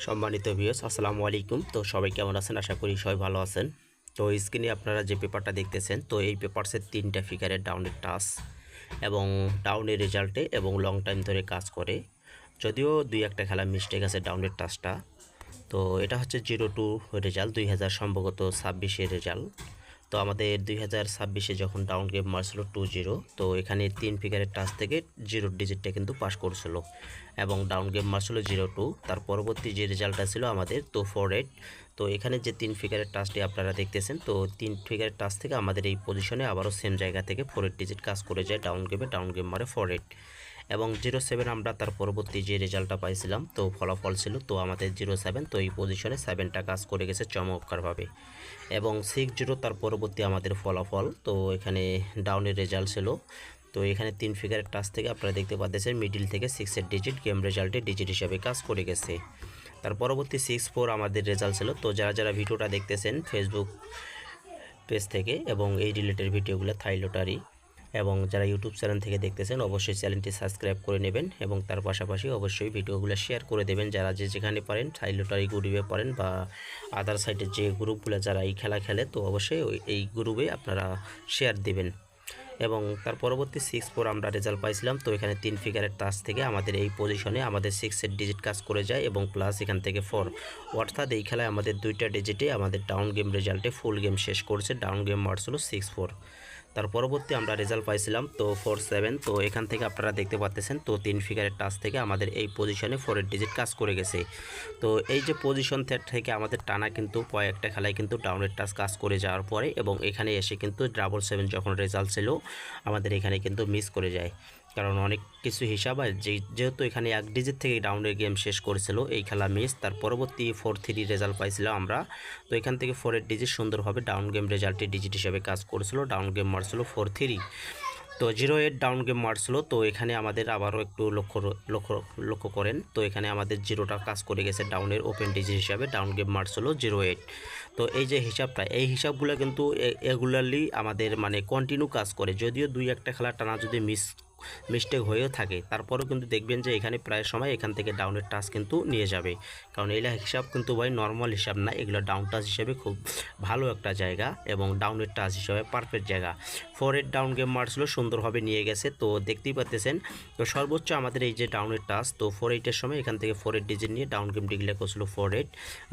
সম্মানিত ভিউয়ার্স, আসসালামু আলাইকুম। তো সবাই কেমন আছেন? আশা করি সবাই ভালো আছেন। তো স্ক্রিনে আপনারা যে পেপারটা দেখতেছেন, তো এই পেপারসের 3টা ফিগারের ডাউনের টাস্ক এবং ডাউনের রেজাল্টে এবং লং টাইম ধরে কাজ করে। যদিও 2-1টা খেলা মিস্টেক আছে ডাউনের টাস্কটা। তো এটা হচ্ছে 0-2 রেজাল্ট, 2000 সম্ভবত 26-এর রেজাল্ট। তো আমাদের 2026-এ যখন ডাউন গেম মারছিল 2-0, তো এখানে 3 ফিগারের টাচ থেকে 0 ডিজিটটা কিন্তু পাস করছিল এবং ডাউন গেম মারছিল 0-2। তার পরবর্তী যে রেজাল্টটা ছিল আমাদের, তো 4-8। তো এখানে যে 3 ফিগারের টাচটি আপনারা দেখতেছেন, তো 3 ফিগারের টাচ থেকে আমাদের এই পজিশনে আবারও সেম জায়গা থেকে 4-8 ডিজিট কাজ করে যায় ডাউন গেম মারে 4-8 এবং 0-7 আমরা তার পরবর্তী যে রেজাল্টটা পাইছিলাম, তো ফলাফল ছিল তো আমাদের 0-7। তো এই পজিশনে 7টা কাজ করে গেছে চমৎকারভাবে এবং 6-0 তার পরবর্তী আমাদের ফলাফল। তো এখানে ডাউনের রেজাল্ট ছিল। তো এখানে 3 ফিগারের টাচ থেকে আপনারা দেখতে পাচ্ছেন মিডিল থেকে 6-এর ডিজিট গেম রেজাল্টে ডিজিট হিসাবে কাজ করে গেছে। তার পরবর্তী 6-4 আমাদের রেজাল্ট ছিল। তো যারা ভিডিওটা দেখতেছেন ফেসবুক পেজ থেকে এবং এই রিলেটেড ভিডিওগুলো থাই লটারি, এবং যারা ইউটিউব চ্যানেল থেকে দেখতেছেন অবশ্যই চ্যানেলটি সাবস্ক্রাইব করে নেবেন এবং তার পাশাপাশি অবশ্যই ভিডিওগুলো শেয়ার করে দেবেন যারা যেখানে পারেন, থাই লটারি গ্রুপে পারেন বা আদার সাইডের যে গ্রুপগুলো যারা এই খেলা খেলে, তো অবশ্যই এই গ্রুপে আপনারা শেয়ার দেবেন। এবং তার পরবর্তী 6-4 আমরা রেজাল্ট পাইছিলাম। তো এখানে 3 ফিগারের টাচ থেকে আমাদের এই পজিশনে আমাদের 6-এর ডিজিট কাজ করে যায় এবং প্লাস এখান থেকে 4, অর্থাৎ এই খেলায় আমাদের 2টা ডিজিটে আমাদের ডাউন গেম রেজাল্টে ফুল গেম শেষ করছে। ডাউন গেম মারছিল 6-4। তার পরবর্তী আমরা রেজাল্ট পাইছিলাম তো 4-7। তো এখান থেকে আপনারা দেখতে পাচ্ছেন তো 3 ফিগারের টাচ থেকে আমাদের এই পজিশনে 4-এর ডিজিট কাজ করে গেছে। তো এই যে পজিশন থেকে আমাদের টানা কিন্তু কয়েকটা খেলায় কিন্তু ডাউনের টাচ কাজ করে যাওয়ার পরে এবং এখানে এসে কিন্তু 7-7 যখন রেজাল্ট ছিল আমাদের এখানে কিন্তু মিস করে যায়, কারণ অনেক কিছু হিসাব হয় যেহেতু এখানে 1 ডিজিট থেকে ডাউনের গেম শেষ করেছিল, এই খেলা মিস। তার পরবর্তী 4-3 রেজাল্ট পাইছিলাম আমরা। তো এখান থেকে 4-এর ডিজিট সুন্দরভাবে ডাউন গেম রেজাল্টে ডিজিট হিসাবে কাজ করেছিল, ডাউন গেম মারছিল 4-3। তো 0-8 ডাউন গেম মারছিল। তো এখানে আমাদের আবারও একটু লক্ষ্য করেন, তো এখানে আমাদের 0টা কাজ করে গেছে ডাউনের ওপেন ডিজিট হিসাবে, ডাউন গেম মারছিল 0-8। তো এই যে হিসাবটা, এই হিসাবগুলো কিন্তু রেগুলারলি আমাদের মানে কন্টিনিউ কাজ করে। যদিও 2-1টা খেলা টানা যদি মিস্টেক হয়েও থাকে, তারপরেও কিন্তু দেখবেন যে এখানে প্রায় সময় এখান থেকে ডাউনের টাচ কিন্তু নিয়ে যাবে, কারণ এই হিসাব কিন্তু ভাই নর্মাল হিসাব না, এগুলো ডাউন টাচ হিসেবে খুব ভালো একটা জায়গা এবং ডাউনের টাচ হিসাবে পারফেক্ট জায়গা। 4-8 ডাউন গেম মারছিল, সুন্দরভাবে নিয়ে গেছে। তো দেখতেই পাচ্ছেন তো সর্বোচ্চ আমাদের এই যে ডাউনের টাচ, তো 4-8-এর সময় এখান থেকে 4-8 ডিজিট নিয়ে ডাউন গেম ডিক্লেয়ার করছিল 4-8।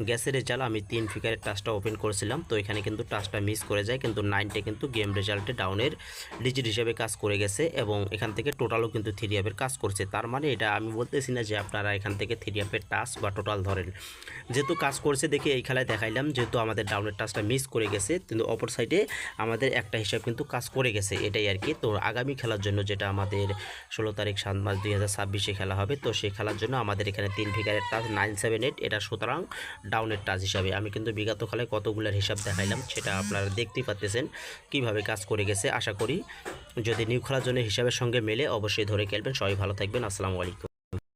গ্যাসের রেজাল্ট আমি 3 ফিগারের টাচটা ওপেন করেছিলাম, তো এখানে কিন্তু টাচটা মিস করে যায়, কিন্তু 9টা কিন্তু গেম রেজাল্টে ডাউনের ডিজিট হিসেবে কাজ করে গেছে এবং এখান থেকে টোটালও কিন্তু 3 এর কাজ করছে। তার মানে এটা আমি বলতেছি না যে আপনারা এখান থেকে 3 টাচ বা টোটাল ধরেন, যেহেতু কাজ করছে দেখে এই খেলায় দেখাইলাম। যেহেতু আমাদের ডাউনের টাচটা মিস করে গেছে, কিন্তু অপর সাইডে আমাদের একটা হিসাব কিন্তু কাজ করে গেছে, এটাই আর কি। তো আগামী খেলার জন্য যেটা আমাদের 16 তারিখ 7 মার্চ 2026-এ খেলা হবে, তো সেই খেলার জন্য আমাদের এখানে 3 ফিগারের টাচ 9-7-8, এটা সুতরাং ডাউনের টাচ হিসাবে। আমি কিন্তু বিগত খেলায় কতগুলোর হিসাব দেখাইলাম, সেটা আপনারা দেখতেই পাচ্ছেন কিভাবে কাজ করে গেছে। আশা করি যদি নিউ খেলার জন্য হিসাবের সঙ্গে মেলে অবশ্যই ধরে খেলবেন। সবাই ভালো থাকবেন। আসসালামু আলাইকুম।